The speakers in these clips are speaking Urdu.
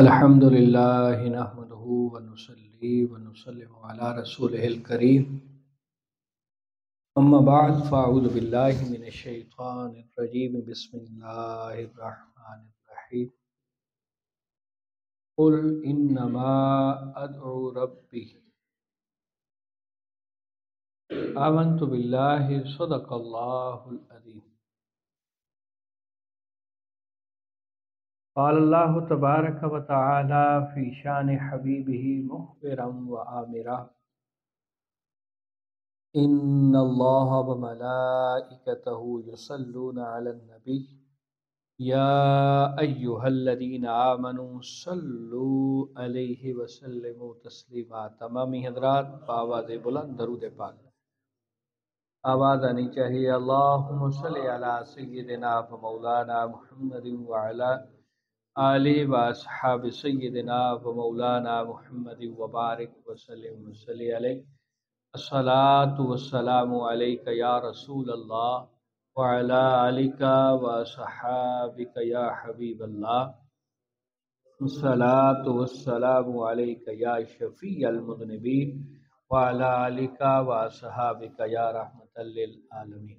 الحمدللہ نحمدہ ونصلی ونسلم علی رسولہ الکریم اما بعد فاعوذ باللہ من الشیطان الرجیم بسم اللہ الرحمن الرحیم قل انما ادعو ربی آمنت باللہ صدق اللہ العظیم قال اللہ تبارک و تعالی فی شان حبیبہ مخبرا و آمرا ان اللہ وملائکتہ یصلون علی النبی یا ایہا الذین آمنوا صلوا علیہ وسلموا تسلیما۔ تمامی حضرات بآواز بلند درود پاک آواز آنی چاہیے۔ اللہم صلی علی سیدنا و مولانا محمد وعلی آلہ و اصحاب سیدنا و مولانا محمد وبارک وسلم وصلی علیہ الصلاۃ والسلام علیک یا رسول اللہ وعلی آلک و اصحابک یا حبیب اللہ الصلاۃ والسلام علیک یا شفیع المذنبین وعلی آلک و اصحابک یا رحمۃ للعالمین۔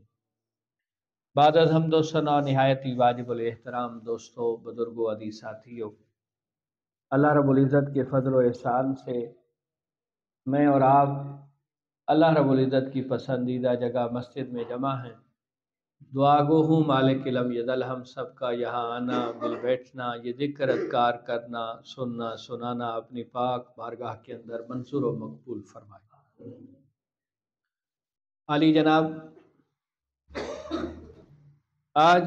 بعد از حمد و ثنا نہایت ہی واجب الاحترام دوستو، بزرگوں، عزیز ساتھیوں، اللہ رب العزت کے فضل و احسان سے میں اور آپ اللہ رب العزت کی پسندیدہ جگہ مسجد میں جمع ہیں۔ دعا گو ہوں مالک لم یزل ہم سب کا یہاں آنا، مل بیٹھنا، یہ ذکر اذکار کرنا، سننا سنانا اپنی پاک بارگاہ کے اندر منظور و مقبول فرمائے۔ علی جناب، آج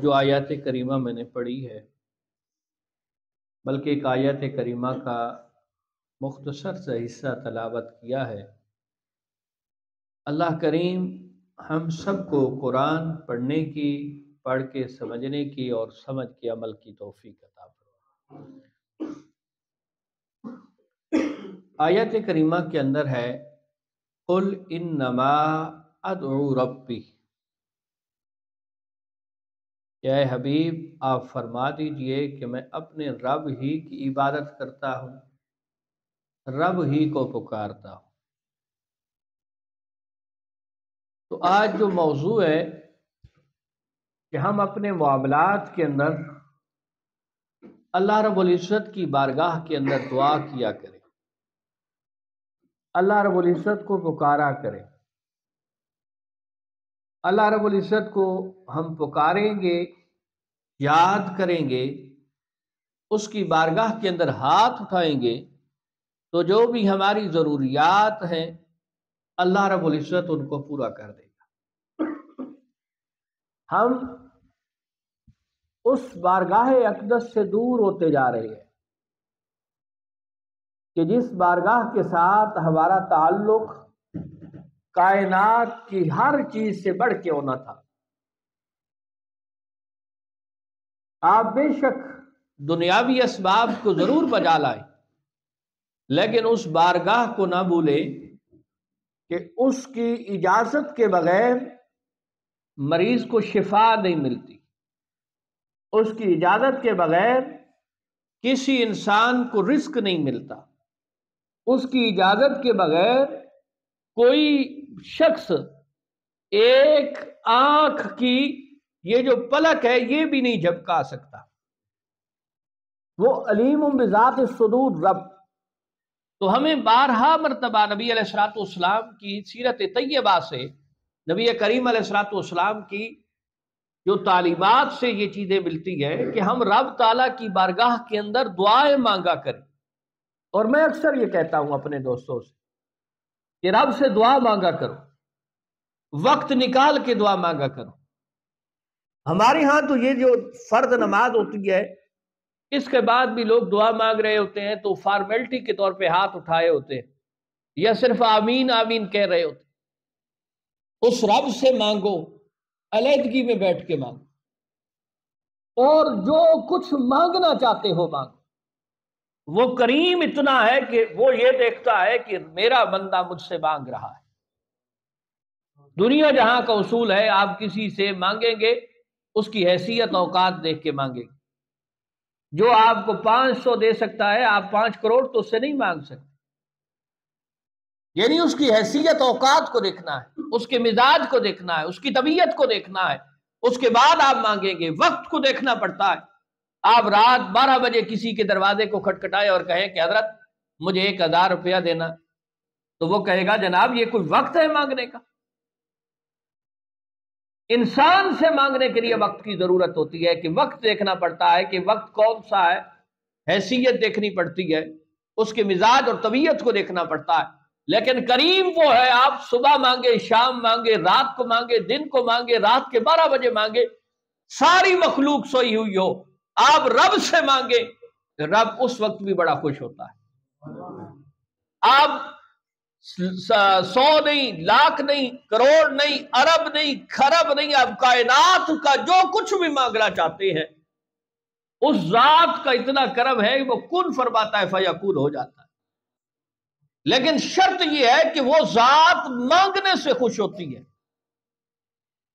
جو آیات کریمہ میں نے پڑھی ہے، بلکہ ایک آیات کریمہ کا مختصر سا حصہ تلاوت کیا ہے، اللہ کریم ہم سب کو قرآن پڑھنے کی، پڑھ کے سمجھنے کی اور سمجھ کے عمل کی توفیق عطا فرمائے۔ آیات کریمہ کے اندر ہے قل انما ادعو ربی، کہ اے حبیب آپ فرما دیجئے کہ میں اپنے رب ہی کی عبادت کرتا ہوں، رب ہی کو پکارتا ہوں۔ تو آج جو موضوع ہے کہ ہم اپنے معاملات کے اندر اللہ رب العزت کی بارگاہ کے اندر دعا کیا کریں، اللہ رب العزت کو پکارا کریں۔ اللہ رب العزت کو ہم پکاریں گے، یاد کریں گے، اس کی بارگاہ کے اندر ہاتھ اٹھائیں گے تو جو بھی ہماری ضروریات ہیں اللہ رب العزت ان کو پورا کر دے گا۔ ہم اس بارگاہ اقدس سے دور ہوتے جا رہے ہیں کہ جس بارگاہ کے ساتھ ہمارا تعلق کائنات کی ہر چیز سے بڑھ کے ہونا تھا۔ آپ بے شک دنیاوی اسباب کو ضرور بجا لائیں، لیکن اس بارگاہ کو نہ بھولیں کہ اس کی اجازت کے بغیر مریض کو شفا نہیں ملتی، اس کی اجازت کے بغیر کسی انسان کو رزق نہیں ملتا، اس کی اجازت کے بغیر کوئی شخص ایک آنکھ کی یہ جو پلک ہے یہ بھی نہیں جھپکا سکتا۔ وہ علیم بذات الصدور رب۔ تو ہمیں بارہا مرتبہ نبی علیہ الصلوۃ والسلام کی سیرت طیبہ سے، نبی کریم علیہ الصلوۃ والسلام کی جو تعلیمات سے یہ چیزیں ملتی ہیں کہ ہم رب تعالیٰ کی بارگاہ کے اندر دعائیں مانگا کریں۔ اور میں اکثر یہ کہتا ہوں اپنے دوستوں سے کہ رب سے دعا مانگا کرو، وقت نکال کے دعا مانگا کرو۔ ہمارے ہاں تو یہ جو فرض نماز ہوتی ہے اس کے بعد بھی لوگ دعا مانگ رہے ہوتے ہیں تو فارمیلٹی کے طور پہ ہاتھ اٹھائے ہوتے ہیں یا صرف آمین آمین کہہ رہے ہوتے ہیں۔ اس رب سے مانگو، علیحدگی میں بیٹھ کے مانگو، اور جو کچھ مانگنا چاہتے ہو مانگو۔ وہ کریم اتنا ہے کہ وہ یہ دیکھتا ہے کہ میرا بندہ مجھ سے مانگ رہا ہے۔ دنیا جہاں کا اصول ہے آپ کسی سے مانگیں گے اس کی حیثیت اوقات دیکھ کے مانگیں گے۔ جو آپ کو 500 دے سکتا ہے، آپ 5 کروڑ تو اس سے نہیں مانگ سکتے۔ یعنی اس کی حیثیت، اوقات کو دیکھنا ہے، اس کے مزاج کو دیکھنا ہے، اس کی طبیعت کو دیکھنا ہے، اس کے بعد آپ مانگیں گے۔ وقت کو دیکھنا پڑتا ہے۔ آپ رات 12 بجے کسی کے دروازے کو کھٹکھٹائیں اور کہیں کہ حضرت مجھے 1000 روپیہ دینا، تو وہ کہے گا جناب یہ کوئی وقت ہے مانگنے کا؟ انسان سے مانگنے کے لیے وقت کی ضرورت ہوتی ہے کہ وقت دیکھنا پڑتا ہے کہ وقت کون سا ہے، حیثیت دیکھنی پڑتی ہے، اس کے مزاج اور طبیعت کو دیکھنا پڑتا ہے۔ لیکن کریم وہ ہے، آپ صبح مانگے، شام مانگے، رات کو مانگے، دن کو مانگے، رات کے 12 بجے مانگے، ساری مخلوق سوئی ہوئی ہو، آپ رب سے مانگے، رب اس وقت بھی بڑا خوش ہوتا ہے۔ آپ 100 نہیں، لاکھ نہیں، کروڑ نہیں، ارب نہیں، خرب نہیں، آپ کائنات کا جو کچھ بھی مانگنا چاہتے ہیں، اس ذات کا اتنا کرم ہے وہ کن فرماتا ہے فیکون ہو جاتا ہے۔ لیکن شرط یہ ہے کہ وہ ذات مانگنے سے خوش ہوتی ہے۔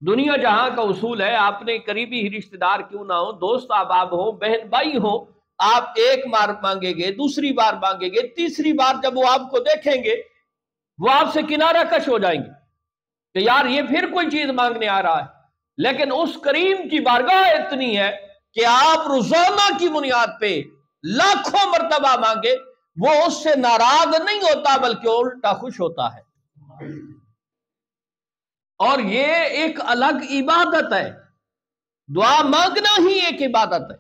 دنیا جہاں کا اصول ہے، آپ نے قریبی ہی رشتہ دار کیوں نہ ہو، دوست احباب ہو، بہن بھائی ہو، آپ ایک بار مانگیں گے، دوسری بار مانگیں گے، تیسری بار جب وہ آپ کو دیکھیں گے وہ آپ سے کنارہ کش ہو جائیں گے کہ یار یہ پھر کوئی چیز مانگنے آ رہا ہے۔ لیکن اس کریم کی بارگاہ اتنی ہے کہ آپ روزانہ کی بنیاد پہ لاکھوں مرتبہ مانگے، وہ اس سے ناراض نہیں ہوتا بلکہ الٹا خوش ہوتا ہے۔ اور یہ ایک الگ عبادت ہے، دعا مانگنا ہی ایک عبادت ہے۔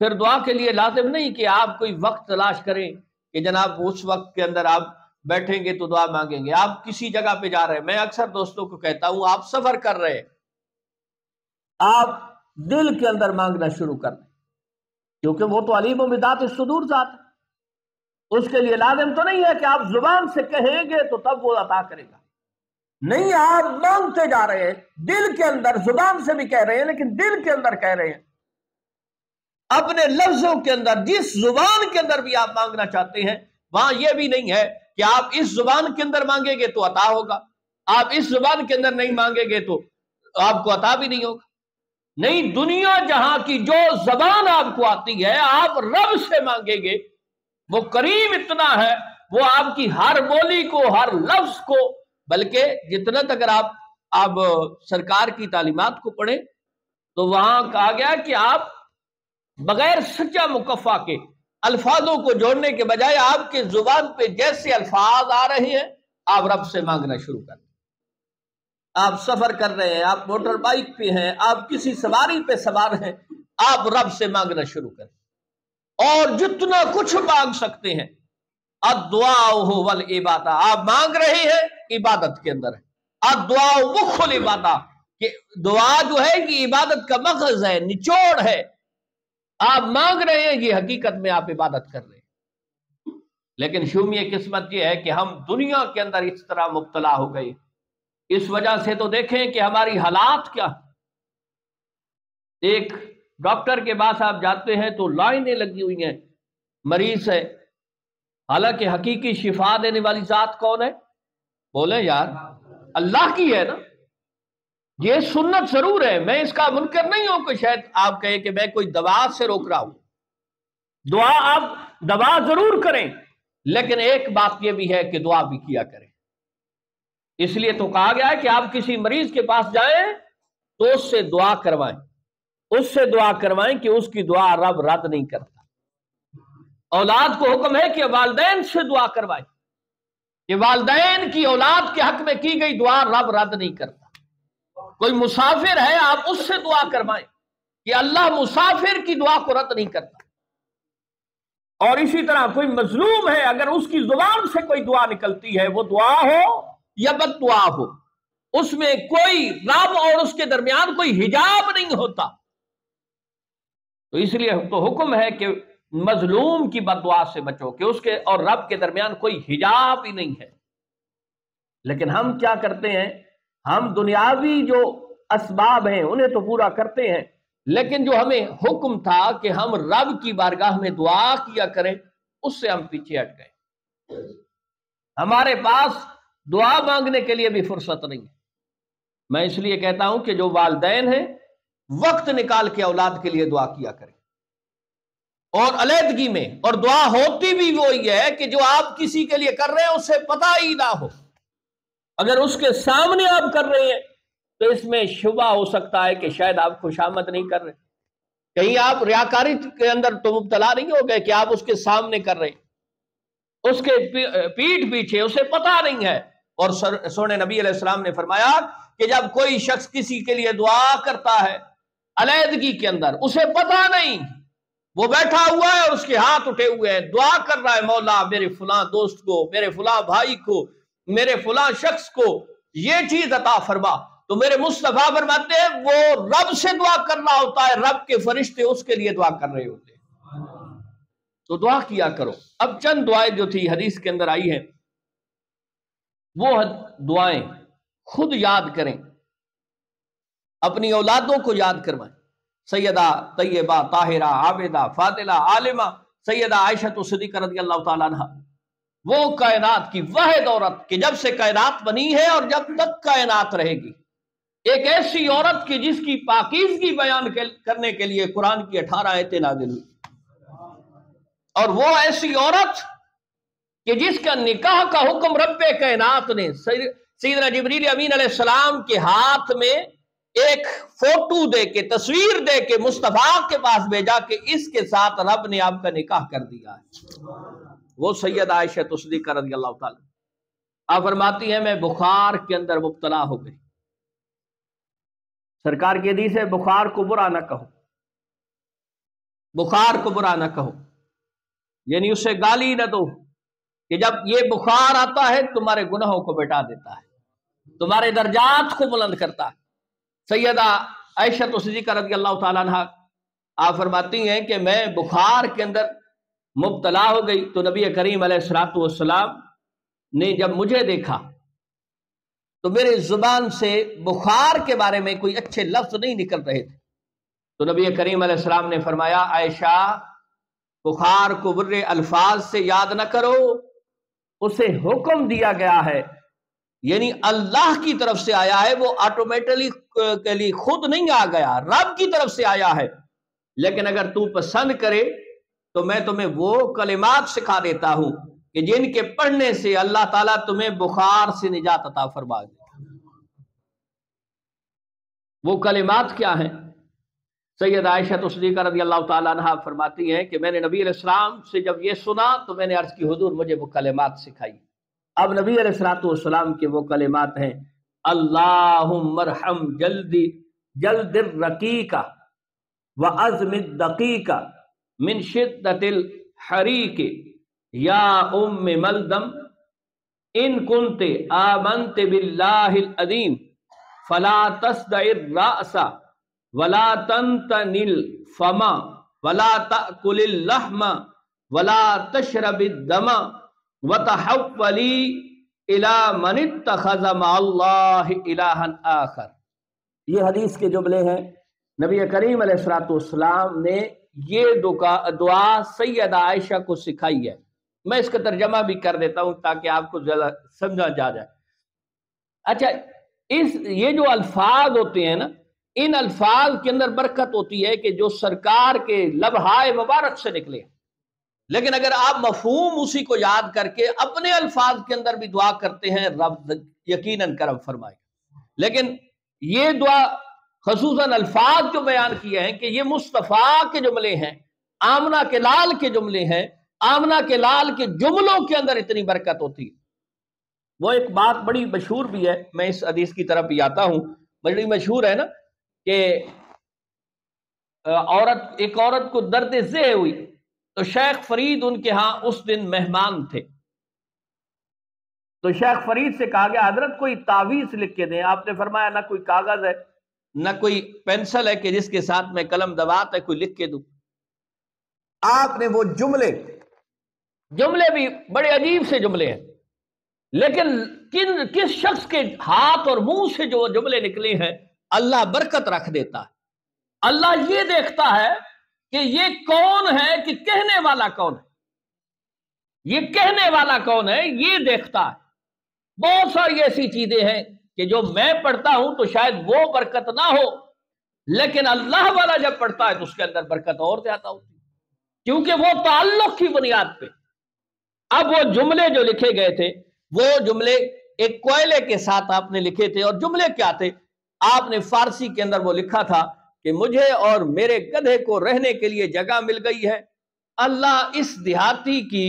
پھر دعا کے لیے لازم نہیں کہ آپ کوئی وقت تلاش کریں کہ جناب اس وقت کے اندر آپ بیٹھیں گے تو دعا مانگیں گے۔ آپ کسی جگہ پہ جا رہے ہیں، میں اکثر دوستوں کو کہتا ہوں آپ سفر کر رہے ہیں، آپ دل کے اندر مانگنا شروع کر دیں، کیونکہ وہ تو علیم و بذات الصدور ذات ہے۔ اس کے لیے لازم تو نہیں ہے کہ آپ زبان سے کہیں گے تو تب وہ عطا کرے گا، نہیں، آپ مانگتے جا رہے ہیں دل کے اندر، زبان سے بھی کہہ رہے ہیں لیکن دل کے اندر کہہ رہے ہیں، اپنے لفظوں کے اندر، جس زبان کے اندر بھی آپ مانگنا چاہتے ہیں وہاں یہ بھی نہیں ہے کہ آپ اس زبان کے اندر مانگیں گے تو عطا ہوگا، آپ اس زبان کے اندر نہیں مانگیں گے تو آپ کو عطا بھی نہیں ہوگا۔ نہیں، دنیا جہاں کی جو زبان آپ کو آتی ہے آپ رب سے مانگیں گے، وہ کریم اتنا ہے، وہ آپ کی ہر بولی کو، ہر لفظ کو، بلکہ جتنا اگر آپ سرکار کی تعلیمات کو پڑھیں تو وہاں کہا گیا کہ آپ بغیر سچا مکفہ کے الفاظوں کو جوڑنے کے بجائے آپ کے زبان پہ جیسے الفاظ آ رہے ہیں آپ رب سے مانگنا شروع کر دیں۔ آپ سفر کر رہے ہیں، آپ موٹر بائک پہ ہیں، آپ کسی سواری پہ سوار ہیں، آپ رب سے مانگنا شروع کریں، اور جتنا کچھ مانگ سکتے ہیں۔ الدعاء والعبادہ، آپ مانگ رہے ہیں عبادت کے اندر ہے۔ الدعاء مخ العبادہ، کہ دعا جو ہے یہ عبادت کا مغز ہے، نچوڑ ہے۔ آپ مانگ رہے ہیں، یہ حقیقت میں آپ عبادت کر رہے ہیں۔ لیکن شومی قسمت یہ ہے کہ ہم دنیا کے اندر اس طرح مبتلا ہو گئے، اس وجہ سے تو دیکھیں کہ ہماری حالات کیا۔ ایک ڈاکٹر کے پاس آپ جاتے ہیں تو لائنیں لگی ہوئی ہیں، مریض ہے، حالانکہ حقیقی شفا دینے والی ذات کون ہے؟ بولیں یار، اللہ کی ہے نا۔ یہ سنت ضرور ہے، میں اس کا منکر نہیں ہوں کہ شاید آپ کہیں کہ میں کوئی دوا سے روک رہا ہوں، دعا آپ دوا ضرور کریں، لیکن ایک بات یہ بھی ہے کہ دعا بھی کیا کریں۔ اس لیے تو کہا گیا ہے کہ آپ کسی مریض کے پاس جائیں تو اس سے دعا کروائیں، اس سے دعا کروائیں کہ اس کی دعا رب رد نہیں کرتا۔ اولاد کو حکم ہے کہ والدین سے دعا کروائیں، کہ والدین کی اولاد کے حق میں کی گئی دعا رب رد نہیں کرتا۔ کوئی مسافر ہے، آپ اس سے دعا کروائیں کہ اللہ مسافر کی دعا کو رد نہیں کرتا۔ اور اسی طرح کوئی مظلوم ہے، اگر اس کی زبان سے کوئی دعا نکلتی ہے، وہ دعا ہو یا بد دعا ہو، اس میں کوئی رب اور اس کے درمیان کوئی حجاب نہیں ہوتا۔ تو اس لیے تو حکم ہے کہ مظلوم کی بد دعا سے بچو، کہ اس کے اور رب کے درمیان کوئی حجاب ہی نہیں ہے۔ لیکن ہم کیا کرتے ہیں، ہم دنیاوی جو اسباب ہیں انہیں تو پورا کرتے ہیں، لیکن جو ہمیں حکم تھا کہ ہم رب کی بارگاہ میں دعا کیا کریں، اس سے ہم پیچھے ہٹ گئے۔ ہمارے پاس دعا مانگنے کے لیے بھی فرصت نہیں ہے۔ میں اس لیے کہتا ہوں کہ جو والدین ہیں وقت نکال کے اولاد کے لیے دعا کیا کریں۔ اور علیحدگی میں، اور دعا ہوتی بھی وہی ہے کہ جو آپ کسی کے لیے کر رہے ہیں اسے پتہ ہی نہ ہو۔ اگر اس کے سامنے آپ کر رہے ہیں تو اس میں شبہ ہو سکتا ہے کہ شاید آپ خوشامد نہیں کر رہے، کہیں آپ ریاکاری کے اندر تو مبتلا نہیں ہو گئے کہ آپ اس کے سامنے کر رہے ہیں، اس کے پیٹھ پیچھے، اسے پتہ نہیں ہے۔ اور سونے نبی علیہ السلام نے فرمایا کہ جب کوئی شخص کسی کے لیے دعا کرتا ہے علیحدگی کے اندر، اسے پتہ نہیں، وہ بیٹھا ہوا ہے اور اس کے ہاتھ اٹھے ہوئے ہیں، دعا کر رہا ہے، مولا میرے فلاں دوست کو، میرے فلاں بھائی کو، میرے فلاں شخص کو یہ چیز عطا فرما، تو میرے مصطفیٰ فرماتے ہیں وہ رب سے دعا کر رہا ہوتا ہے، رب کے فرشتے اس کے لیے دعا کر رہے ہوتے ہیں۔ تو دعا کیا کرو۔ اب چند دعائیں جو تھی حدیث کے اندر آئی ہیں، وہ دعائیں خود یاد کریں، اپنی اولادوں کو یاد کروائیں۔ سیدہ طیبہ طاہرہ عابدہ فاضلہ عالمہ سیدہ عائشہ صدیقہ رضی اللہ تعالیٰ عنہ، وہ کائنات کی واحد عورت کہ جب سے کائنات بنی ہے اور جب تک کائنات رہے گی، ایک ایسی عورت کی جس کی پاکیزگی بیان کرنے کے لیے قرآن کی 18 آیتیں نازل ہوئی، اور وہ ایسی عورت کہ جس کا نکاح کا حکم رب کائنات نے سیدنا جبریل امین علیہ السلام کے ہاتھ میں ایک فوٹو دے کے، تصویر دے کے مصطفیٰ کے پاس بھیجا کہ اس کے ساتھ رب نے آپ کا نکاح کر دیا ہے، وہ سیدہ عائشہ صدیقہ رضی اللہ تعالیٰ۔ آپ فرماتی ہیں میں بخار کے اندر مبتلا ہو گئی، سرکار کی حدیث ہے بخار کو برا نہ کہو، بخار کو برا نہ کہو، یعنی اسے گالی نہ دو، کہ جب یہ بخار آتا ہے تمہارے گناہوں کو مٹا دیتا ہے، تمہارے درجات کو بلند کرتا ہے۔ سیدہ عائشہ صدیقہ رضی اللہ تعالیٰ عنہ آپ فرماتی ہیں کہ میں بخار کے اندر مبتلا ہو گئی، تو نبی کریم علیہ الصلوۃ والسلام نے جب مجھے دیکھا تو میرے زبان سے بخار کے بارے میں کوئی اچھے لفظ نہیں نکل رہے تھے، تو نبی کریم علیہ السلام نے فرمایا عائشہ بخار کو برے الفاظ سے یاد نہ کرو، اسے حکم دیا گیا ہے، یعنی اللہ کی طرف سے آیا ہے، وہ آٹومیٹلی خود نہیں آ گیا، رب کی طرف سے آیا ہے، لیکن اگر تو پسند کرے تو میں تمہیں وہ کلمات سکھا دیتا ہوں کہ جن کے پڑھنے سے اللہ تعالیٰ تمہیں بخار سے نجات عطا فرما دے۔ وہ کلمات کیا ہیں؟ سیدہ عائشہ صدیقہ رضی اللہ تعالیٰ عنہ فرماتی ہیں کہ میں نے نبی علیہ السلام سے جب یہ سنا تو میں نے عرض کی حضور مجھے وہ کلمات سکھائی۔ اب نبی علیہ السلام کے وہ کلمات ہیں اللہم ارحم جلد الرقیق وعظم الدقیق من شدت الحریق یا ام ملدم ان کنت آمنت باللہ العظیم فلا تصدع الرأس ولا تنتن الفم ولا تأکل اللحم ولا تشرب الدم وتحولی الی من اتخذ مع اللہ الہا آخر۔ یہ حدیث کے جملے ہیں، نبی کریم علیہ الصلوۃ والسلام نے یہ دعا سیدہ عائشہ کو سکھائی ہے۔ میں اس کا ترجمہ بھی کر دیتا ہوں تاکہ آپ کو زیادہ سمجھا جا جائے۔ اچھا، یہ جو الفاظ ہوتے ہیں نا، ان الفاظ کے اندر برکت ہوتی ہے کہ جو سرکار کے لبہائے مبارک سے نکلے، لیکن اگر آپ مفہوم اسی کو یاد کر کے اپنے الفاظ کے اندر بھی دعا کرتے ہیں رب یقیناً کرم فرمائے، لیکن یہ دعا خصوصاً الفاظ جو بیان کیے ہیں کہ یہ مصطفیٰ کے جملے ہیں، آمنہ کے لال کے جملے ہیں، آمنہ کے لال کے جملوں کے اندر اتنی برکت ہوتی ہے۔ وہ ایک بات بڑی مشہور بھی ہے، میں اس حدیث کی طرف بھی آتا ہوں، بڑی مشہور ہے نا کہ ایک عورت کو درد ذہ ہوئی تو شیخ فرید ان کے ہاں اس دن مہمان تھے، تو شیخ فرید سے کہا گیا حضرت کوئی تعویذ لکھ کے دیں۔ آپ نے فرمایا نہ کوئی کاغذ ہے نہ کوئی پینسل ہے کہ جس کے ساتھ میں قلم دوات ہے کوئی لکھ کے دوں۔ آپ نے وہ جملے بھی بڑے عجیب سے جملے ہیں، لیکن کس شخص کے ہاتھ اور منہ سے جو جملے نکلے ہیں اللہ برکت رکھ دیتا ہے۔ اللہ یہ دیکھتا ہے کہ یہ کون ہے، کہ کہنے والا کون ہے، یہ کہنے والا کون ہے، یہ دیکھتا ہے۔ بہت ساری ایسی چیزیں ہیں کہ جو میں پڑھتا ہوں تو شاید وہ برکت نہ ہو، لیکن اللہ والا جب پڑھتا ہے تو اس کے اندر برکت اور زیادہ ہوتی ہے۔ کیونکہ وہ تعلق کی بنیاد پہ۔ اب وہ جملے جو لکھے گئے تھے وہ جملے ایک کوئلے کے ساتھ آپ نے لکھے تھے، اور جملے کیا تھے؟ آپ نے فارسی کے اندر وہ لکھا تھا کہ مجھے اور میرے گدھے کو رہنے کے لیے جگہ مل گئی ہے، اللہ اس دیہاتی کی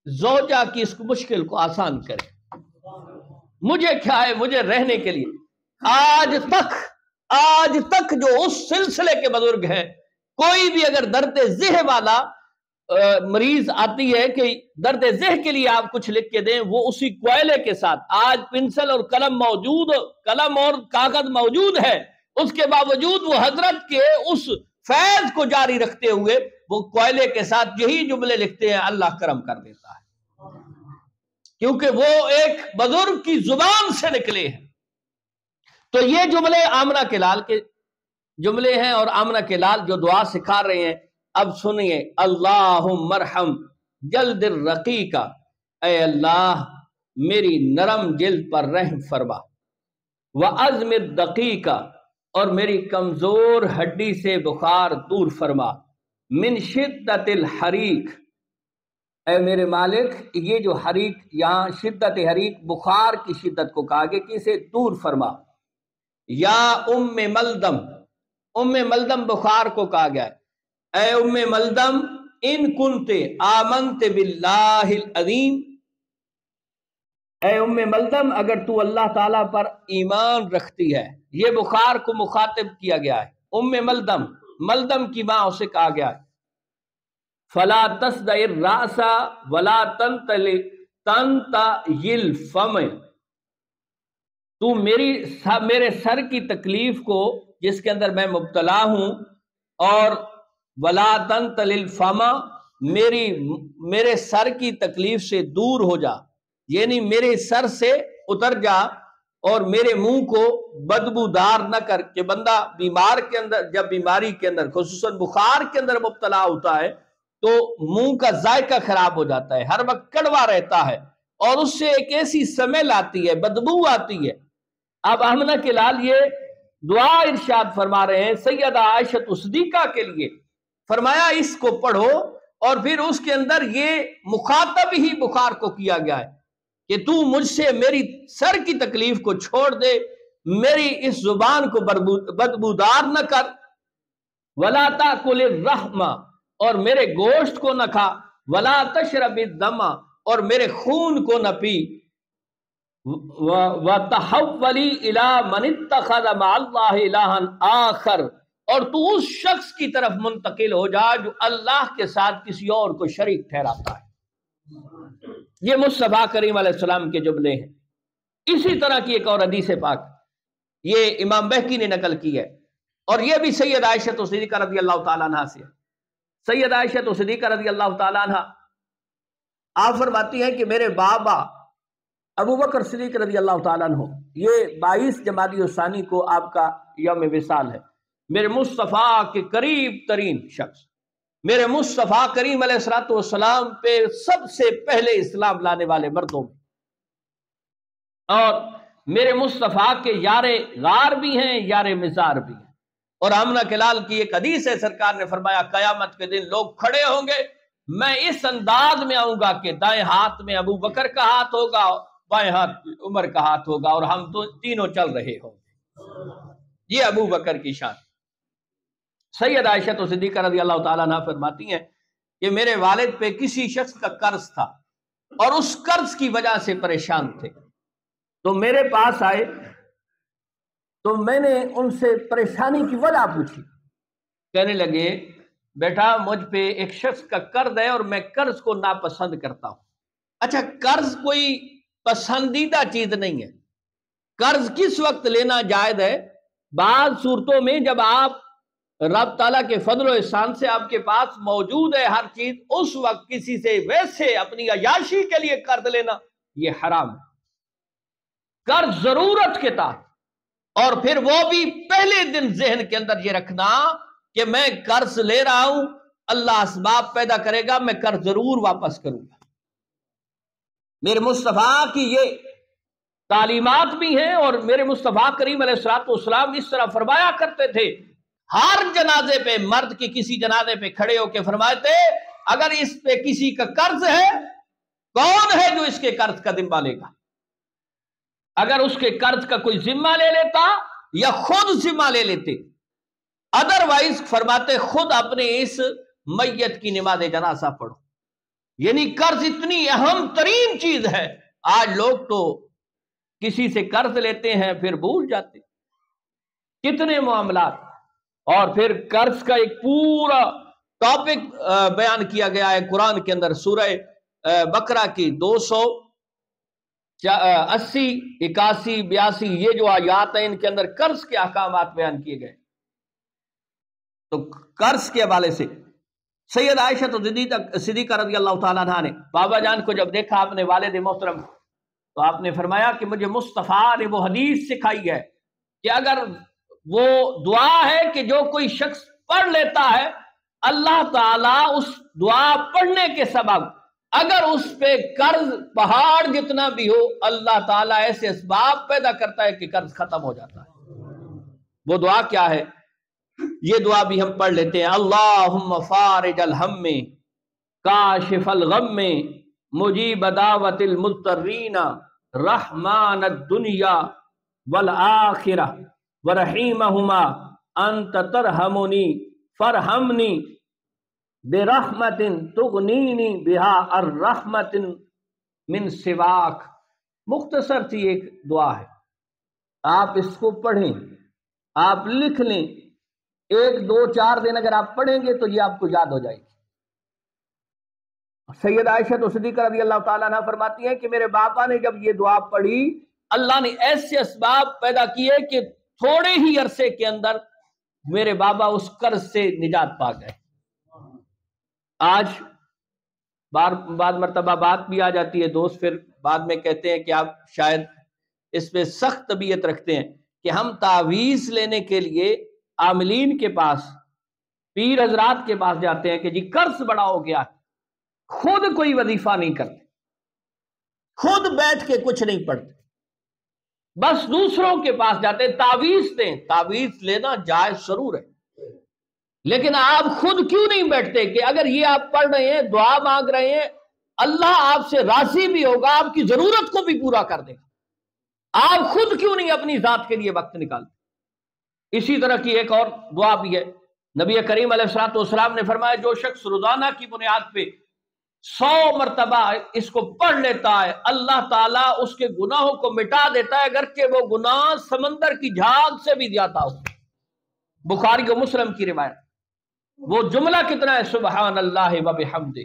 زوجہ کی اس مشکل کو آسان کرے، مجھے کیا ہے، مجھے رہنے کے لیے۔ آج تک جو اس سلسلے کے بزرگ ہیں، کوئی بھی اگر درد ذہ والا مریض آتی ہے کہ درد ذہ کے لیے آپ کچھ لکھ کے دیں، وہ اسی کوئلے کے ساتھ، آج پنسل اور قلم موجود، قلم اور کاغذ موجود ہے، اس کے باوجود وہ حضرت کے اس فیض کو جاری رکھتے ہوئے وہ کوئلے کے ساتھ یہی جملے لکھتے ہیں، اللہ کرم کر دیتا ہے، کیونکہ وہ ایک بزرگ کی زبان سے نکلے ہیں۔ تو یہ جملے آمنہ کے لال کے جملے ہیں، اور آمنہ کے لال جو دعا سکھا رہے ہیں، اب سنیے، اللہم ارحم جلد الرقیقہ، اے اللہ میری نرم جلد پر رحم فرما، وعظم الدقیقہ، اور میری کمزور ہڈی سے بخار دور فرما، من شدت الحریق، اے میرے مالک یہ جو حریق، یہاں شدت حریق بخار کی شدت کو کہا گیا کہ اسے دور فرما، یا ام ملدم بخار کو کہا گیا ہے، اے ام ملدم ان کنت آمنت باللہ العظیم، اے ام ملدم اگر تو اللہ تعالیٰ پر ایمان رکھتی ہے، یہ بخار کو مخاطب کیا گیا ہے، ام ملدم کی ماں اسے کہا گیا ہے، فلا تصدع الرأس ولا تنتل الفم، تو میرے سر کی تکلیف کو جس کے اندر میں مبتلا ہوں، اور ولا تنتل الفم، میرے سر کی تکلیف سے دور ہو جا، یعنی میرے سر سے اتر جا، اور میرے منہ کو بدبودار نہ کر، کہ بندہ بیمار کے اندر، جب بیماری کے اندر خصوصاً بخار کے اندر مبتلا ہوتا ہے تو منہ کا ذائقہ خراب ہو جاتا ہے، ہر وقت کڑوا رہتا ہے، اور اس سے ایک ایسی سمیل آتی ہے، بدبو آتی ہے۔ اب آمنہ کے لال یہ دعا ارشاد فرما رہے ہیں سیدہ عائشہ صدیقہ کے لیے، فرمایا اس کو پڑھو، اور پھر اس کے اندر یہ مخاطب ہی بخار کو کیا گیا ہے کہ تو مجھ سے میری سر کی تکلیف کو چھوڑ دے، میری اس زبان کو بدبودار نہ کر، ولا تاکل الرحم، اور میرے گوشت کو نہ کھا، ولا تشرب الدم، اور میرے خون کو نہ پی، وتحولی الی من اتخذ مع اللہ الہا آخر، اور تو اس شخص کی طرف منتقل ہو جا جو اللہ کے ساتھ کسی اور کو شریک ٹھہراتا ہے۔ یہ مصطفیٰ کریم علیہ السلام کے جملے ہیں۔ اسی طرح کی ایک اور حدیث پاک یہ امام بہقی نے نقل کی ہے، اور یہ بھی سید عائشہ صدیقہ رضی اللہ تعالیٰ عنہ سے ہے۔ سید عائشہ صدیقہ رضی اللہ تعالیٰ عنہ آپ فرماتی ہیں کہ میرے بابا ابو بکر صدیق رضی اللہ تعالیٰ عنہ، یہ 22 جمادی الثانی کو آپ کا یوم وصال ہے، میرے مصطفیٰ کے قریب ترین شخص، میرے مصطفیٰ کریم علیہ السلام پہ سب سے پہلے اسلام لانے والے مردوں میں، اور میرے مصطفیٰ کے یار غار بھی ہیں، یار مزار بھی ہیں۔ اور آمنہ کے لال کی ایک حدیث ہے، سرکار نے فرمایا قیامت کے دن لوگ کھڑے ہوں گے، میں اس انداز میں آؤں گا کہ دائیں ہاتھ میں ابو بکر کا ہاتھ ہوگا، بائیں ہاتھ عمر کا ہاتھ ہوگا، اور ہم تینوں چل رہے ہوں گے۔ یہ ابو بکر کی شان۔ سید عائشہ صدیقہ رضی اللہ تعالیٰ عنہ فرماتی ہیں کہ میرے والد پہ کسی شخص کا قرض تھا، اور اس قرض کی وجہ سے پریشان تھے، تو میرے پاس آئے، تو میں نے ان سے پریشانی کی وجہ پوچھی، کہنے لگے بیٹا مجھ پہ ایک شخص کا قرض ہے، اور میں قرض کو ناپسند کرتا ہوں۔ اچھا، قرض کوئی پسندیدہ چیز نہیں ہے، قرض کس وقت لینا جائز ہے؟ بعض صورتوں میں جب آپ رب تعالیٰ کے فضل و احسان سے آپ کے پاس موجود ہے ہر چیز، اس وقت کسی سے ویسے اپنی عیاشی کے لیے قرض لینا یہ حرام ہے۔ قرض ضرورت کے تحت، اور پھر وہ بھی پہلے دن ذہن کے اندر یہ رکھنا کہ میں قرض لے رہا ہوں، اللہ اسباب پیدا کرے گا، میں قرض ضرور واپس کروں گا۔ میرے مصطفیٰ کی یہ تعلیمات بھی ہیں، اور میرے مصطفیٰ کریم علیہ السلام اس طرح فرمایا کرتے تھے، ہر جنازے پہ، مرد کی کسی جنازے پہ کھڑے ہو کے فرماتے اگر اس پہ کسی کا قرض ہے، کون ہے جو اس کے قرض کا ذمہ لے گا؟ اگر اس کے قرض کا کوئی ذمہ لے لیتا یا خود ذمہ لے لیتے، ادروائز فرماتے خود اپنے اس میت کی نماز جنازہ پڑھو۔ یعنی قرض اتنی اہم ترین چیز ہے۔ آج لوگ تو کسی سے قرض لیتے ہیں پھر بھول جاتے، کتنے معاملات۔ اور پھر قرض کا ایک پورا ٹاپک بیان کیا گیا ہے قرآن کے اندر، سورہ بقرہ کی 280، 81، 82 یہ جو آیات ہیں ان کے اندر قرض کے احکامات بیان کیے گئے۔ تو قرض کے حوالے سے سید عائشہ صدیقہ رضی اللہ تعالیٰ عنہ نے بابا جان کو جب دیکھا اپنے والد محترم، تو آپ نے فرمایا کہ مجھے مصطفیٰ نے وہ حدیث سکھائی ہے کہ اگر وہ دعا ہے کہ جو کوئی شخص پڑھ لیتا ہے، اللہ تعالیٰ اس دعا پڑھنے کے سبب اگر اس پہ قرض پہاڑ جتنا بھی ہو، اللہ تعالیٰ ایسے اسباب پیدا کرتا ہے کہ قرض ختم ہو جاتا ہے۔ وہ دعا کیا ہے؟ یہ دعا بھی ہم پڑھ لیتے ہیں، اللہم فارج الہم کاشف الغم مجیب دعوت المضطرین رحمان الدنیا والآخرہ ورحیمہما انت ترحمنی فرحمنی برحمت تغنینی بہا الرحمت من سواک۔ مختصر سی ایک دعا ہے، آپ اس کو پڑھیں، آپ لکھ لیں، 1 2 4 دن اگر آپ پڑھیں گے تو یہ آپ کو یاد ہو جائے گی۔ سید عائشہ صدیقہ رضی اللہ تعالیٰ عنہ فرماتی ہیں کہ میرے باپا نے جب یہ دعا پڑھی، اللہ نے ایسے اسباب پیدا کیے کہ تھوڑے ہی عرصے کے اندر میرے بابا اس قرض سے نجات پا گئے۔ آج بعض مرتبہ بات بھی آ جاتی ہے، دوست پھر بعد میں کہتے ہیں کہ آپ شاید اس پہ سخت طبیعت رکھتے ہیں کہ ہم تعویذ لینے کے لیے عاملین کے پاس، پیر حضرات کے پاس جاتے ہیں کہ جی قرض بڑا ہو گیا، خود کوئی وظیفہ نہیں کرتے، خود بیٹھ کے کچھ نہیں پڑھتے، بس دوسروں کے پاس جاتے ہیں تعویذ دیں۔ تعویذ لینا جائز ضرور ہے، لیکن آپ خود کیوں نہیں بیٹھتے کہ اگر یہ آپ پڑھ رہے ہیں، دعا مانگ رہے ہیں، اللہ آپ سے راضی بھی ہوگا، آپ کی ضرورت کو بھی پورا کر دے گا، آپ خود کیوں نہیں اپنی ذات کے لیے وقت نکالتے؟ اسی طرح کی ایک اور دعا بھی ہے، نبی کریم علیہ الصلوۃ والسلام نے فرمایا جو شخص روزانہ کی بنیاد پہ 100 مرتبہ اس کو پڑھ لیتا ہے، اللہ تعالیٰ اس کے گناہوں کو مٹا دیتا ہے، اگرچہ وہ گناہ سمندر کی جھاگ سے بھی زیادہ ہو۔ بخاری و مسلم کی روایت۔ وہ جملہ کتنا ہے، سبحان اللہ و بحمدہ،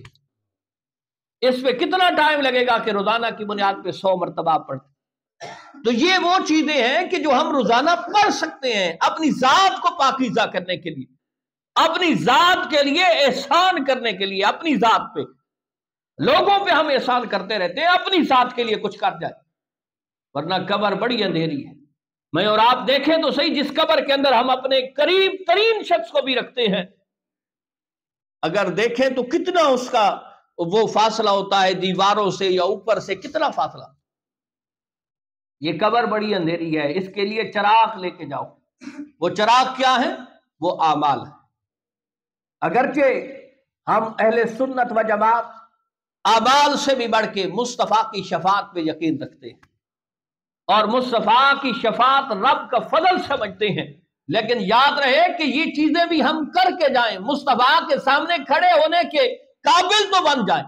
اس پہ کتنا ٹائم لگے گا کہ روزانہ کی بنیاد پہ 100 مرتبہ پڑھتے؟ تو یہ وہ چیزیں ہیں کہ جو ہم روزانہ پڑھ سکتے ہیں اپنی ذات کو پاکیزہ کرنے کے لیے، اپنی ذات کے لیے احسان کرنے کے لیے۔ اپنی ذات پہ، لوگوں پہ ہم احسان کرتے رہتے ہیں، اپنی ذات کے لیے کچھ کر جائے، ورنہ قبر بڑی اندھیری ہے۔ میں اور آپ دیکھیں تو صحیح، جس قبر کے اندر ہم اپنے قریب ترین شخص کو بھی رکھتے ہیں، اگر دیکھیں تو کتنا اس کا وہ فاصلہ ہوتا ہے دیواروں سے یا اوپر سے، کتنا فاصلہ۔ یہ قبر بڑی اندھیری ہے، اس کے لیے چراغ لے کے جاؤ۔ وہ چراغ کیا ہے؟ وہ اعمال ہے۔ اگرچہ ہم اہل سنت و جماعت اعمال سے بھی بڑھ کے مصطفیٰ کی شفاعت پہ یقین رکھتے ہیں، اور مصطفیٰ کی شفاعت رب کا فضل سمجھتے ہیں، لیکن یاد رہے کہ یہ چیزیں بھی ہم کر کے جائیں، مصطفیٰ کے سامنے کھڑے ہونے کے قابل تو بن جائیں،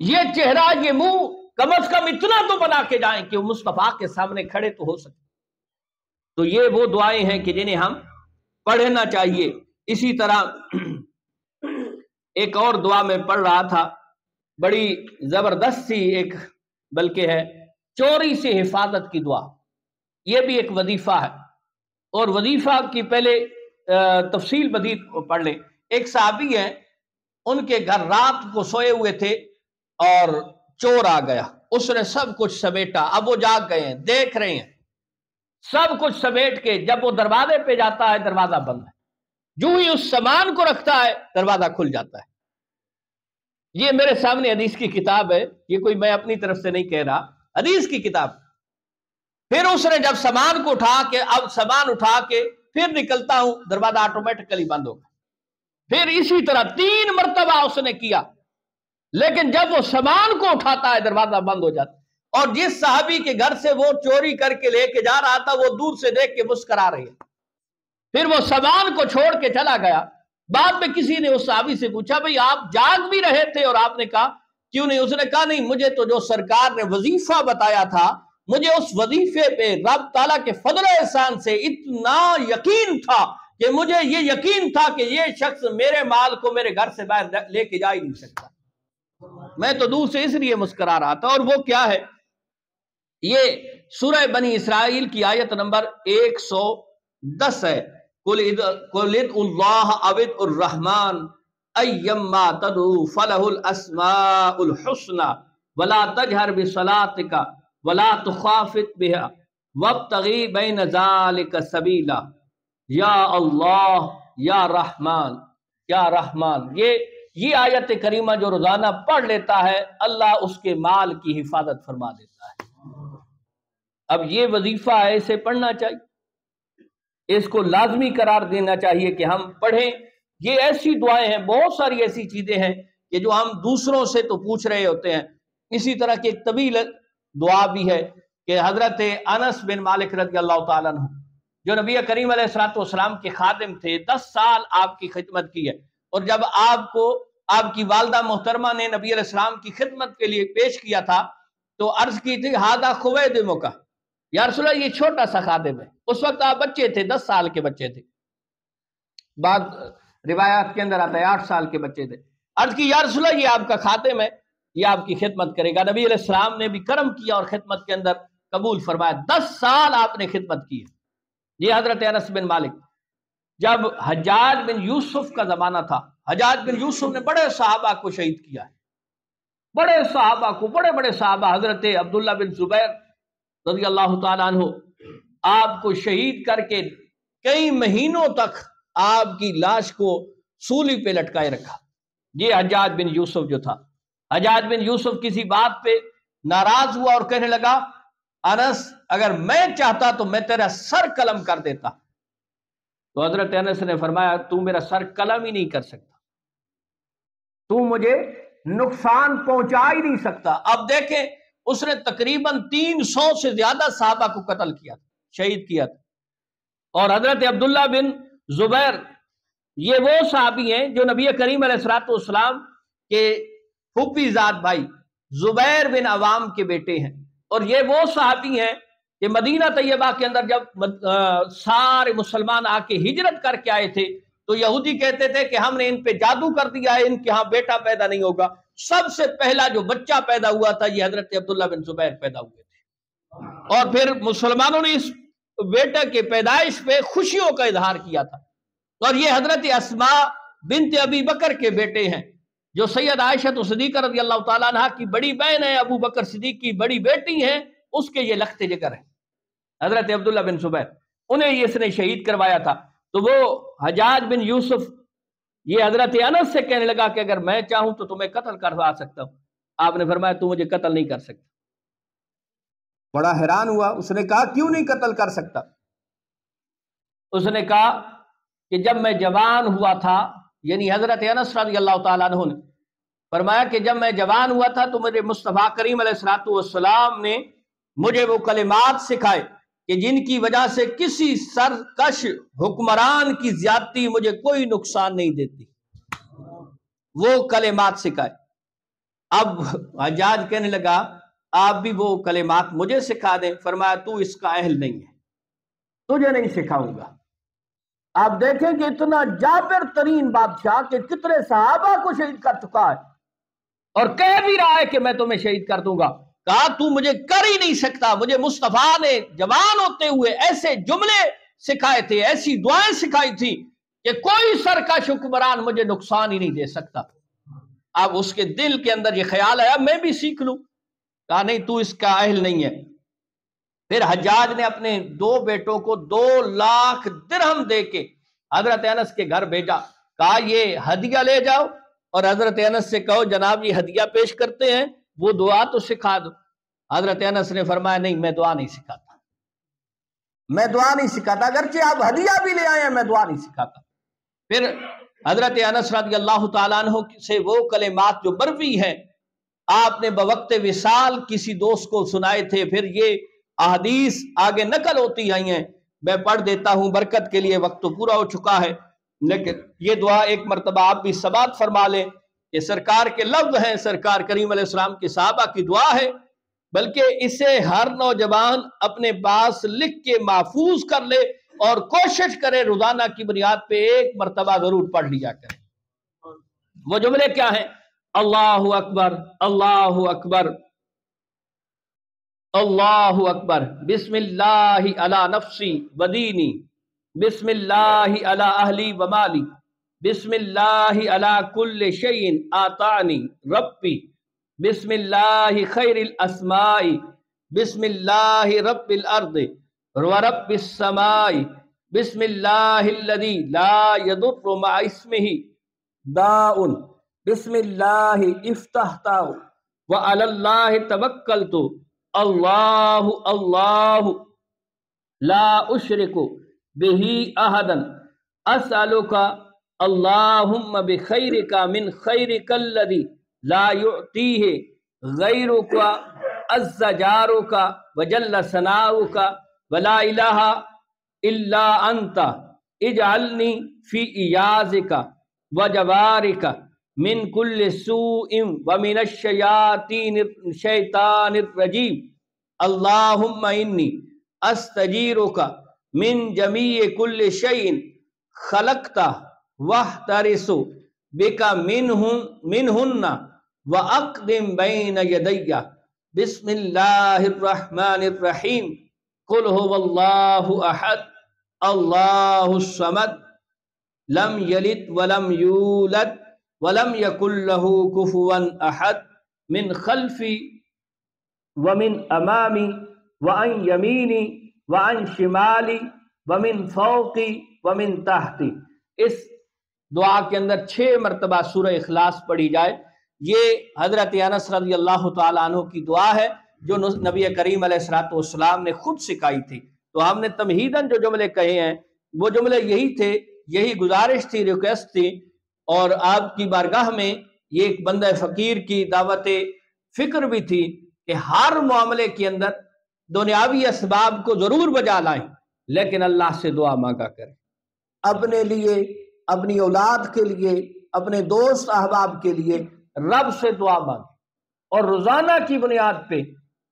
یہ چہرہ، یہ منہ کم از کم اتنا تو بنا کے جائیں کہ وہ مصطفیٰ کے سامنے کھڑے تو ہو سکے۔ تو یہ وہ دعائیں ہیں کہ جنہیں ہم پڑھنا چاہیے۔ اسی طرح ایک اور دعا میں پڑھ رہا تھا، بڑی زبردست سی ایک، بلکہ ہے چوری سے حفاظت کی دعا، یہ بھی ایک وظیفہ ہے، اور وظیفہ کی پہلے تفصیل مزید پڑھ لیں۔ ایک صحابی ہیں، ان کے گھر رات کو سوئے ہوئے تھے اور چور آ گیا، اس نے سب کچھ سمیٹا، اب وہ جاگ گئے ہیں، دیکھ رہے ہیں، سب کچھ سمیٹ کے جب وہ دروازے پہ جاتا ہے دروازہ بند ہے، جو ہی اس سامان کو رکھتا ہے دروازہ کھل جاتا ہے۔ یہ میرے سامنے حدیث کی کتاب ہے، یہ کوئی میں اپنی طرف سے نہیں کہہ رہا، حدیث کی کتاب۔ پھر اس نے جب سامان کو اٹھا کے، اب سامان اٹھا کے پھر نکلتا ہوں، دروازہ آٹومیٹکلی بند ہوگا۔ پھر اسی طرح 3 مرتبہ اس نے کیا، لیکن جب وہ سامان کو اٹھاتا ہے دروازہ بند ہو جاتا، اور جس صحابی کے گھر سے وہ چوری کر کے لے کے جا رہا تھا وہ دور سے دیکھ کے مسکرا رہی ہے۔ پھر وہ سامان کو چھوڑ کے چلا گیا۔ بعد میں کسی نے اس صحابی سے پوچھا بھئی آپ جاگ بھی رہے تھے؟ اور آپ نے کہا کیوں نہیں؟ اس نے کہا نہیں، مجھے تو جو سرکار نے وظیفہ بتایا تھا، مجھے اس وظیفے پہ رب تعالیٰ کے فضل و احسان سے اتنا یقین تھا کہ مجھے یہ یقین تھا کہ یہ شخص میرے مال کو میرے گھر سے باہر لے کے جا ہی نہیں سکتا، میں تو دور سے اس لیے مسکرا رہا تھا۔ اور وہ کیا ہے؟ یہ سورہ بنی اسرائیل کی آیت نمبر 110 ہے، قُلِ ادعُوا اللَّهَ أَوِ ادعُوا الرَّحْمَٰنَ أَيَّمَّا تَدْعُوا فَلَهُ الْأَسْمَاءُ الْحُسْنَىٰ وَلَا تَجْهَرْ بِصَلَاتِكَ وَلَا تُخَافِتْ بِهَا وَابْتَغِ بَيْنَ ذَلِكَ سَبِيلًا۔ یا اللہ، یا رحمان، یا رحمان، یہ آیت کریمہ جو روزانہ پڑھ لیتا ہے اللہ اس کے مال کی حفاظت فرما دیتا ہے۔ اب یہ وظیفہ ہے، اسے پڑھنا چاہیے، اس کو لازمی قرار دینا چاہیے کہ ہم پڑھیں۔ یہ ایسی دعائیں ہیں، بہت ساری ایسی چیزیں ہیں کہ جو ہم دوسروں سے تو پوچھ رہے ہوتے ہیں۔ اسی طرح کی ایک طویل دعا بھی ہے کہ حضرت انس بن مالک رضی اللہ تعالیٰ عنہ جو نبی کریم علیہ السلام کے خادم تھے، 10 سال آپ کی خدمت کی ہے، اور جب آپ کو آپ کی والدہ محترمہ نے نبی علیہ السلام کی خدمت کے لیے پیش کیا تھا تو عرض کی تھی ہادہ خویدمک، یا رسول اللہ یہ چھوٹا سا خادم ہے۔ اس وقت آپ بچے تھے، 10 سال کے بچے تھے، بعض روایات کے اندر آتا ہے 8 سال کے بچے تھے۔ عرض کی یا رسول اللہ یہ آپ کا خادم ہے، یہ آپ کی خدمت کرے گا۔ نبی علیہ السلام نے بھی کرم کیا اور خدمت کے اندر قبول فرمایا۔ 10 سال آپ نے خدمت کی ہے۔ یہ حضرت انس بن مالک، جب حجاج بن یوسف کا زمانہ تھا، حجاج بن یوسف نے بڑے صحابہ کو شہید کیا ہے، بڑے صحابہ کو، بڑے بڑے صحابہ، حضرت عبداللہ بن زبیر رضی اللہ تعالیٰ عنہ آپ کو شہید کر کے کئی مہینوں تک آپ کی لاش کو سولی پہ لٹکائے رکھا۔ یہ حجاج بن یوسف جو تھا، حجاج بن یوسف کسی بات پہ ناراض ہوا اور کہنے لگا انس اگر میں چاہتا تو میں تیرا سر قلم کر دیتا۔ تو حضرت انس نے فرمایا تو میرا سر قلم ہی نہیں کر سکتا، تو مجھے نقصان پہنچا ہی نہیں سکتا۔ اب دیکھیں اس نے تقریباً 300 سے زیادہ صحابہ کو قتل کیا، شہید کیا تھا۔ اور حضرت عبداللہ بن زبیر یہ وہ صحابی ہیں جو نبی کریم علیہ السلام کے پھوپھی زاد بھائی زبیر بن عوام کے بیٹے ہیں، اور یہ وہ صحابی ہیں کہ مدینہ طیبہ کے اندر جب سارے مسلمان آ کے ہجرت کر کے آئے تھے تو یہودی کہتے تھے کہ ہم نے ان پہ جادو کر دیا ہے، ان کے ہاں بیٹا پیدا نہیں ہوگا۔ سب سے پہلا جو بچہ پیدا ہوا تھا یہ حضرت عبداللہ بن زبیر پیدا ہوئے تھے، اور پھر مسلمانوں نے اس بیٹے کے پیدائش پہ خوشیوں کا اظہار کیا تھا۔ اور یہ حضرت اسماء بنت ابی بکر کے بیٹے ہیں جو سید عائشہ صدیقہ رضی اللہ تعالیٰ عنہ کی بڑی بہن ہے، ابو بکر صدیق کی بڑی بیٹی ہیں، اس کے یہ لخت جگر ہیں حضرت عبداللہ بن زبیر، انہیں یہ اس نے شہید کروایا تھا۔ تو وہ حجاج بن یوسف یہ حضرت انس سے کہنے لگا کہ اگر میں چاہوں تو تمہیں قتل کروا سکتا ہوں۔ آپ نے فرمایا تو مجھے قتل نہیں کر سکتا۔ بڑا حیران ہوا، اس نے کہا کیوں نہیں قتل کر سکتا؟ اس نے کہا کہ جب میں جوان ہوا تھا، یعنی حضرت انس رضی اللہ تعالیٰ عنہ نے فرمایا کہ جب میں جوان ہوا تھا تو میرے مصطفیٰ کریم علیہ السلام نے مجھے وہ کلمات سکھائے کہ جن کی وجہ سے کسی سرکش حکمران کی زیادتی مجھے کوئی نقصان نہیں دیتی، وہ کلمات سکھائے۔ اب حجاج کہنے لگا آپ بھی وہ کلمات مجھے سکھا دیں۔ فرمایا تو اس کا اہل نہیں ہے، تجھے نہیں سکھاؤں گا۔ آپ دیکھیں کہ اتنا جابر ترین بادشاہ کہ کتنے صحابہ کو شہید کر چکا ہے اور کہہ بھی رہا ہے کہ میں تمہیں شہید کر دوں گا۔ کہا تو مجھے کر ہی نہیں سکتا۔ مجھے مصطفیٰ نے جوان ہوتے ہوئے ایسے جملے سکھائے تھے، ایسی دعائیں سکھائی تھی کہ کوئی سرکش حکمران مجھے نقصان ہی نہیں دے سکتا۔ اب اس کے دل کے اندر یہ خیال آیا میں بھی سیکھ لوں۔ کہا نہیں تو اس کا اہل نہیں ہے۔ پھر حجاج نے اپنے 2 بیٹوں کو 2 لاکھ درہم دے کے حضرت انس کے گھر بھیجا، کہا یہ ہدیہ لے جاؤ اور حضرت انس سے کہو جناب یہ ہدیہ پیش کرتے ہیں، وہ دعا تو سکھا دو۔ حضرت انس نے فرمایا نہیں میں دعا نہیں سکھاتا، میں دعا نہیں سکھاتا، اگرچہ آپ ہدیہ بھی لے آئے ہیں میں دعا نہیں سکھاتا۔ پھر حضرت انس رضی اللہ تعالیٰ عنہ سے وہ کلمات جو مروی ہیں، آپ نے بوقت وصال کسی دوست کو سنائے تھے، پھر یہ احادیث آگے نقل ہوتی آئی ہیں، میں پڑھ دیتا ہوں برکت کے لیے، وقت تو پورا ہو چکا ہے، لیکن یہ دعا ایک مرتبہ آپ بھی سماعت فرما لیں۔ یہ سرکار کے لفظ ہیں، سرکار کریم علیہ السلام کی صحابہ کی دعا ہے، بلکہ اسے ہر نوجوان اپنے پاس لکھ کے محفوظ کر لے اور کوشش کرے روزانہ کی بنیاد پہ ایک مرتبہ ضرور پڑھ لیا کرے۔ وہ جملے کیا ہیں؟ اللہ اکبر، اللہ اکبر، اللہ اکبر، بسم اللہ علی نفسی ودینی، بسم اللہ علی اہلی ومالی، بسم اللہ علی کل شیء آتانی ربی، بسم اللہ خیر الاسماء، بسم اللہ رب الارض ورب السماء، بسم اللہ الذی لا یضر مع اسمہ داء، بسم اللہ افتحت وعلی اللہ توکلت، اللہ اللہ لا اشرک بہ احدا، اسألک اللہم بخیرک من خیرک الذی لا یعطیہ غیرک عز جارک وجل ثناؤک ولا الہ الا انت، اجعلنی فی ایازک وجوارک من کل سوء ومن الشیطان الرجیم، اللہم انی استجیرک من جمیع کل شیء خلقت واحترس بک منہن واقدم بین یدی، بسم اللہ الرحمن الرحیم، قل هو اللہ احد اللہ الصمد لم یلد ولم یولد ولم یکن له کفوا احد، من خلفی ومن امامی وعن یمینی وعن شمالی ومن فوقی ومن تحتی۔ اس دعا کے اندر 6 مرتبہ سورہ اخلاص پڑھی جائے۔ یہ حضرت انس رضی اللہ تعالیٰ عنہ کی دعا ہے جو نبی کریم علیہ السلام نے خود سکھائی تھی۔ تو ہم نے تمہیداً جو جملے کہے ہیں وہ جملے یہی تھے، یہی گزارش تھی، ریکویسٹ تھی، اور آپ کی بارگاہ میں یہ ایک بندہ فقیر کی دعوت فکر بھی تھی کہ ہر معاملے کے اندر دنیاوی اسباب کو ضرور بجا لائیں، لیکن اللہ سے دعا مانگا کریں، اپنے لیے، اپنی اولاد کے لیے، اپنے دوست احباب کے لیے رب سے دعا مانگیں، اور روزانہ کی بنیاد پہ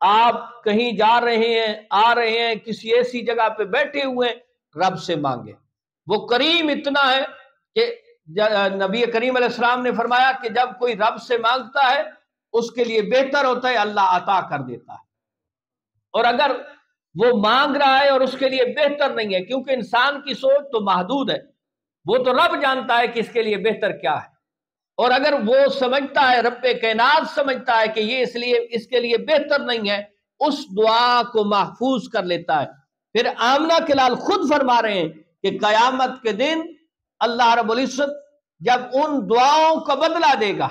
آپ کہیں جا رہے ہیں، آ رہے ہیں، کسی ایسی جگہ پہ بیٹھے ہوئے ہیں، رب سے مانگیں۔ وہ کریم اتنا ہے کہ نبی کریم علیہ السلام نے فرمایا کہ جب کوئی رب سے مانگتا ہے اس کے لیے بہتر ہوتا ہے، اللہ عطا کر دیتا ہے، اور اگر وہ مانگ رہا ہے اور اس کے لیے بہتر نہیں ہے، کیونکہ انسان کی سوچ تو محدود ہے، وہ تو رب جانتا ہے کہ اس کے لیے بہتر کیا ہے، اور اگر وہ سمجھتا ہے، رب کائنات سمجھتا ہے کہ یہ اس کے لیے بہتر نہیں ہے، اس دعا کو محفوظ کر لیتا ہے۔ پھر آمنہ کے لال خود فرما رہے ہیں کہ قیامت کے دن اللہ رب العزت جب ان دعاؤں کا بدلہ دے گا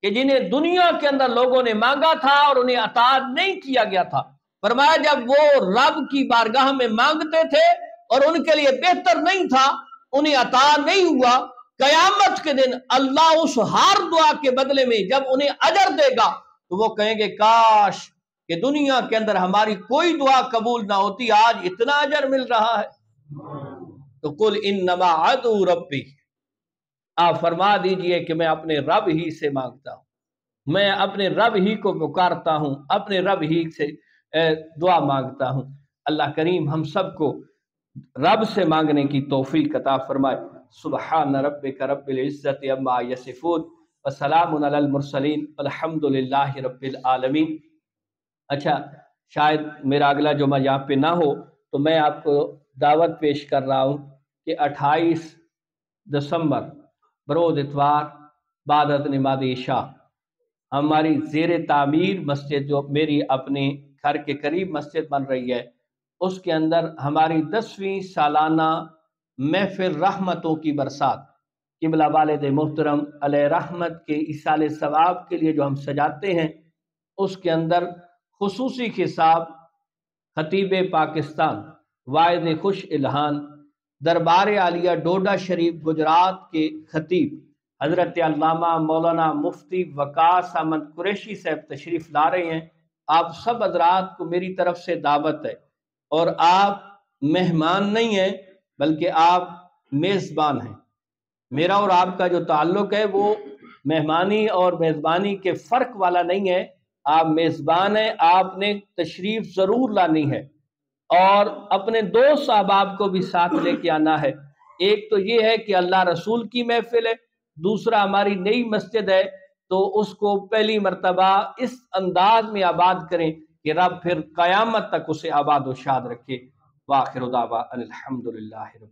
کہ جنہیں دنیا کے اندر لوگوں نے مانگا تھا اور انہیں عطا نہیں کیا گیا تھا، فرمایا جب وہ رب کی بارگاہ میں مانگتے تھے اور ان کے لیے بہتر نہیں تھا، انہیں عطا نہیں ہوا، قیامت کے دن اللہ اس ہر دعا کے بدلے میں جب انہیں اجر دے گا تو وہ کہیں گے کاش کہ دنیا کے اندر ہماری کوئی دعا قبول نہ ہوتی، آج اتنا اجر مل رہا ہے۔ تو قل انما ادعو ربی، آپ فرما دیجئے کہ میں اپنے رب ہی سے مانگتا ہوں، میں اپنے رب ہی کو پکارتا ہوں، اپنے رب ہی سے دعا مانگتا ہوں۔ اللہ کریم ہم سب کو رب سے مانگنے کی توفیق عطا فرمائے۔ سبحان ربک رب العزت عما یصفون وسلام علی المرسلین الحمد للہ رب العالمین۔ اچھا، شاید میرا اگلا جمعہ یہاں پہ نہ ہو تو میں آپ کو دعوت پیش کر رہا ہوں کہ 28 دسمبر بروز اتوار بعد از نماز عشاء ہماری زیر تعمیر مسجد، جو میری اپنے گھر کے قریب مسجد بن رہی ہے، اس کے اندر ہماری 10ویں سالانہ محفل رحمتوں کی برسات، قبلہ والد محترم علیہ رحمت کے ایصال ثواب کے لیے جو ہم سجاتے ہیں، اس کے اندر خصوصی خطاب خطیب پاکستان واعظ خوش الہان دربار عالیہ ڈوڈا شریف گجرات کے خطیب حضرت علامہ مولانا مفتی وقاص احمد قریشی صاحب تشریف لا رہے ہیں۔ آپ سب حضرات کو میری طرف سے دعوت ہے، اور آپ مہمان نہیں ہیں بلکہ آپ میزبان ہیں۔ میرا اور آپ کا جو تعلق ہے وہ مہمانی اور میزبانی کے فرق والا نہیں ہے، آپ میزبان ہیں، آپ نے تشریف ضرور لانی ہے اور اپنے دوست احباب کو بھی ساتھ لے کے آنا ہے۔ ایک تو یہ ہے کہ اللہ رسول کی محفل ہے، دوسرا ہماری نئی مسجد ہے، تو اس کو پہلی مرتبہ اس انداز میں آباد کریں کہ رب پھر قیامت تک اسے آباد و شاد رکھے۔ وآخر دعوانا الحمدللہ رب